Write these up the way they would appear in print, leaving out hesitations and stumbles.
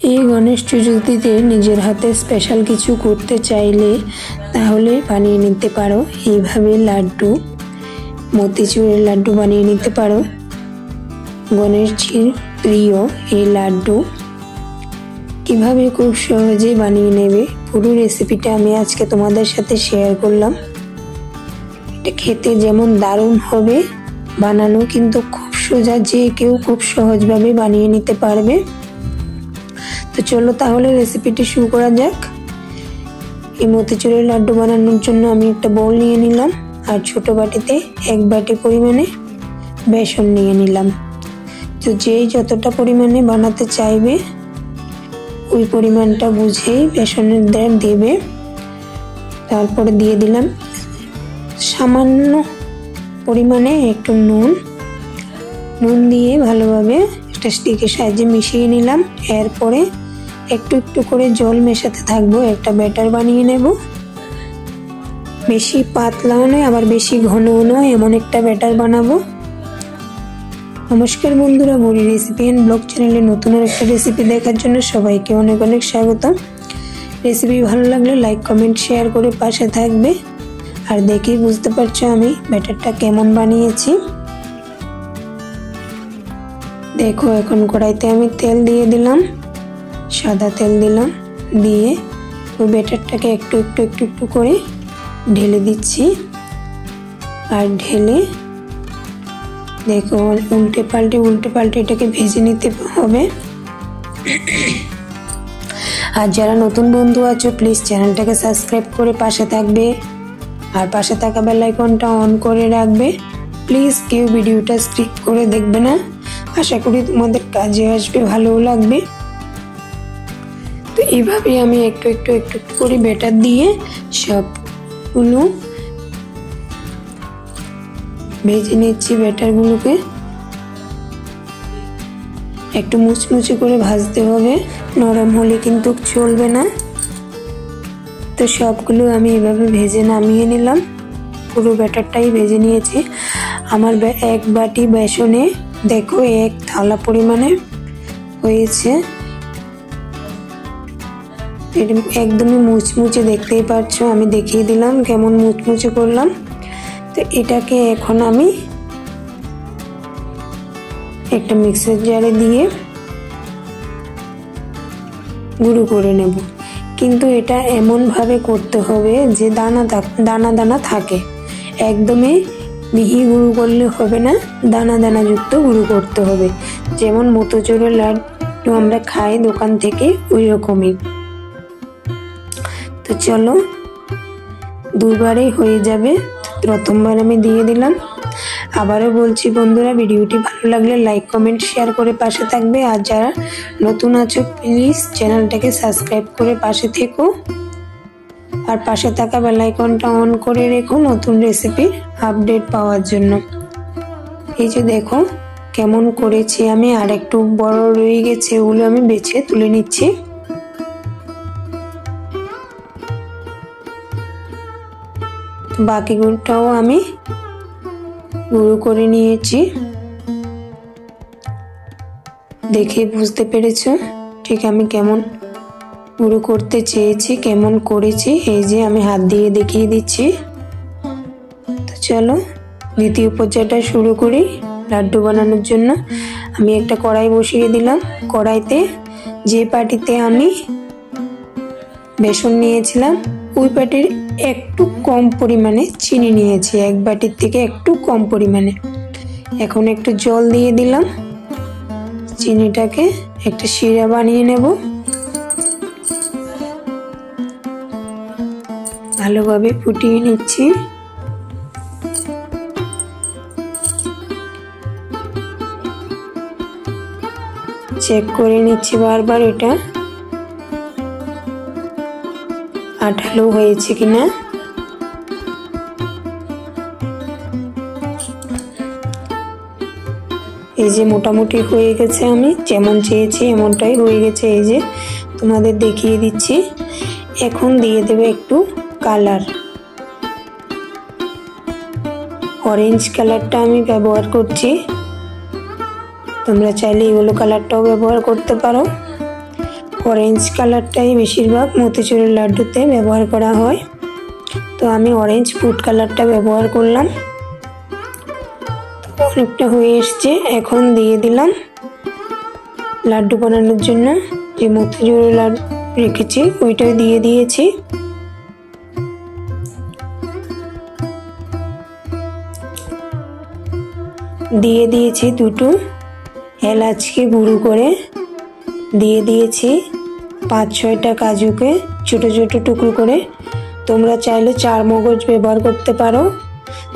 এই গণেশ চতুর্থীতে নিজের হাতে স্পেশাল কিছু করতে চাইলে তাহলে বানিয়ে নিতে পারো। এইভাবে লাড্ডু, মতিচুরের লাড্ডু বানিয়ে নিতে পারো। গণেশজির প্রিয় এই লাড্ডু কিভাবে খুব সহজে বানিয়ে নেবে, পুরো রেসিপিটা আমি আজকে তোমাদের সাথে শেয়ার করলাম। এটা খেতে যেমন দারুণ হবে, বানানো কিন্তু খুব সোজা, যে কেউ খুব সহজভাবে বানিয়ে নিতে পারবে। তো চলো তাহলে রেসিপিটি শুরু করা যাক। এই মতিচুরের লাড্ডু বানানোর জন্য আমি একটা বোল নিয়ে নিলাম আর ছোট বাটিতে 1 বাটি পরিমাণে বেসন নিয়ে নিলাম। তো যেই যতটা পরিমাণে বানাতে চাইবে ওই পরিমাণটা বুঝেই বেসনের দাঁড় দেবে। তারপরে দিয়ে দিলাম সামান্য পরিমাণে একটু নুন দিয়ে ভালোভাবে একটা স্টিকের সাহায্যে মিশিয়ে নিলাম। এরপরে একটু একটু করে জল মেশাতে থাকবো, একটা ব্যাটার বানিয়ে নেব। বেশি পাতলাও নয় আবার বেশি ঘনও নয়, এমন একটা ব্যাটার বানাবো। নমস্কার বন্ধুরা, বুড়ি রেসিপি এন্ড ব্লগ চ্যানেলে নতুন একটা রেসিপি দেখার জন্য সবাইকে অনেক অনেক স্বাগত। রেসিপি ভালো লাগলে লাইক কমেন্ট শেয়ার করে পাশে থাকবে। আর দেখেই বুঝতে পারছো আমি ব্যাটারটা কেমন বানিয়েছি। দেখো এখন কড়াইতে আমি তেল দিয়ে দিলাম, সাদা তেল দিলাম, দিয়ে ওই ব্যাটারটাকে একটু একটু একটু একটু করে ঢেলে দিচ্ছি। আর ঢেলে দেখো উল্টে পাল্টে এটাকে ভেজে নিতে হবে। আর যারা নতুন বন্ধু আছো প্লিজ চ্যানেলটাকে সাবস্ক্রাইব করে পাশে থাকবে আর পাশে থাকা বেল আইকনটা অন করে রাখবে। প্লিজ কেউ ভিডিওটা স্কিপ করে দেখবে না, আশা করি তোমাদের কাজে আসবে, ভালোও লাগবে। তো এইভাবে আমি একটু একটু একটু একটু করে ব্যাটার দিয়ে সবগুলো ভেজে নিচ্ছি। ব্যাটারগুলোকে একটু মুচমুচে করে ভাজতে হবে, নরম হলে কিন্তু চলবে না। তো সবগুলো আমি এভাবে ভেজে নামিয়ে নিলাম, পুরো ব্যাটারটাই ভেজে নিয়েছি। আমার 1 বাটি বেসনে দেখো 1 থালা পরিমাণে হয়েছে। এটা একদমই মুচমুচে, দেখতেই পাচ্ছো, আমি দেখিয়ে দিলাম কেমন মুচমুচে করলাম। তো এটাকে এখন আমি একটা মিক্সার জারে দিয়ে গুঁড়ো করে নেব। কিন্তু এটা এমনভাবে করতে হবে যে দানা দানা থাকে, একদমই মিহি গুঁড়ো করলে হবে না, দানা দানা যুক্ত গুঁড়ো করতে হবে। যেমন মতিচুরের লাড্ডু আমরা খাই দোকান থেকে, ওই রকমই। তো চলো, 2 বারেই হয়ে যাবে। প্রথমবার আমি দিয়ে দিলাম। আবারও বলছি বন্ধুরা, ভিডিওটি ভালো লাগলে লাইক কমেন্ট শেয়ার করে পাশে থাকবে। আর যারা নতুন আছো প্লিজ চ্যানেলটাকে সাবস্ক্রাইব করে পাশে থেকো আর পাশে থাকা বেল আইকনটা অন করে রেখো নতুন রেসিপির আপডেট পাওয়ার জন্য। এই যে দেখো কেমন করেছি আমি, আর একটু বড় রয়ে গেছে, ওগুলো আমি বেছে তুলে নিচ্ছি। বাকিগুলোটাও আমি গুঁড়ো করে নিয়েছি। দেখে বুঝতে পেরেছো ঠিক আমি কেমন গুঁড়ো করতে চেয়েছি, কেমন করেছি। এই যে আমি হাত দিয়ে দেখিয়ে দিচ্ছি। তো চলো দ্বিতীয় পর্যায়টা শুরু করি। লাড্ডু বানানোর জন্য আমি একটা কড়াই বসিয়ে দিলাম। কড়াইতে যে বাটিতে আমি বেসন নিয়েছিলাম ওই বাটির একটু কম পরিমাণে চিনি নিয়েছি, 1 বাটির থেকে একটু কম পরিমাণে। এখন একটু জল দিয়ে দিলাম, চিনিটাকে একটা শিরা বানিয়ে নেব। ভালোভাবে ফুটিয়ে নিচ্ছি। চেক করে নিচ্ছি বারবার এটা আঠালো হয়েছে কিনা। এই যে মোটামুটি হয়ে গেছে, আমি যেমন চেয়েছি এমনটাই হয়ে গেছে। এই যে তোমাদের দেখিয়ে দিচ্ছি। এখন দিয়ে দেবে একটু কালার, অরেঞ্জ কালারটা আমি ব্যবহার করছি। তোমরা চাইলে ইয়েলো কালারটাও ব্যবহার করতে পারো। অরেঞ্জ কালারটাই বেশিরভাগ মতিচুরের লাড্ডুতে ব্যবহার করা হয়, তো আমি অরেঞ্জ ফুড কালারটা ব্যবহার করলাম। অনেকটা হয়ে এসছে, এখন দিয়ে দিলাম লাড্ডু বানানোর জন্য যে মতিচুরের লাড্ডু রেখেছি ওইটাই দিয়ে দিয়েছি। দিয়ে দিয়েছি দুটো এলাচকে গুঁড়ো করে, দিয়ে দিয়েছি 5-6টা কাজুকে ছোট ছোট টুকরো করে। তোমরা চাইলে 4 মগজ ব্যবহার করতে পারো,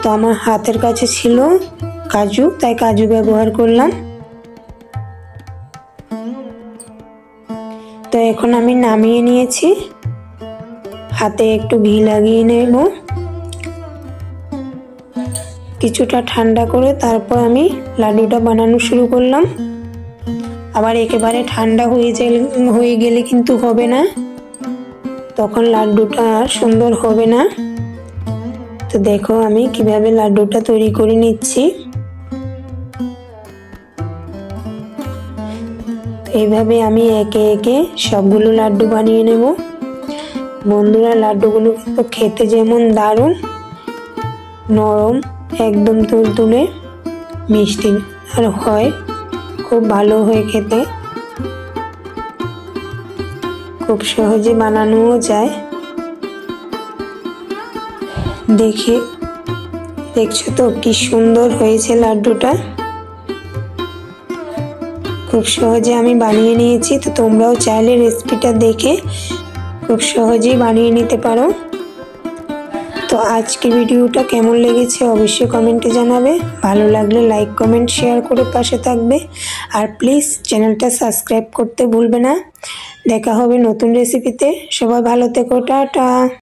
তো আমার হাতের কাছে ছিল কাজু, তাই কাজু ব্যবহার করলাম। তো এখন আমি নামিয়ে নিয়েছি, হাতে একটু ঘি লাগিয়ে নেব। কিছুটা ঠান্ডা করে তারপর আমি লাড্ডুটা বানানো শুরু করলাম। আবার একেবারে ঠান্ডা হয়ে গেলে কিন্তু হবে না, তখন লাড্ডুটা আর সুন্দর হবে না। তো দেখো আমি কিভাবে লাড্ডুটা তৈরি করে নিচ্ছি। এইভাবে আমি একে একে সবগুলো লাড্ডু বানিয়ে নেব। বন্ধুরা, লাড্ডুগুলো তো খেতে যেমন দারুণ, নরম, একদম তুলতুলে, মিষ্টি আর হয়, খুব ভালো হয় খেতে, খুব সহজে বানানোও যায়। দেখছো তো কি সুন্দর হয়েছে লাড্ডুটা, খুব সহজে আমি বানিয়ে নিয়েছি। তো তোমরাও চাইলে রেসিপিটা দেখে খুব সহজেই বানিয়ে নিতে পারো। তো আজকের ভিডিওটা কেমন লেগেছে অবশ্যই কমেন্টে জানাবে, ভালো লাগলে লাইক কমেন্ট শেয়ার করে পাশে থাকবে, আর প্লিজ চ্যানেলটা সাবস্ক্রাইব করতে ভুলবে না। দেখা হবে নতুন রেসিপিতে, সবাই ভালো থেকো, টাটা।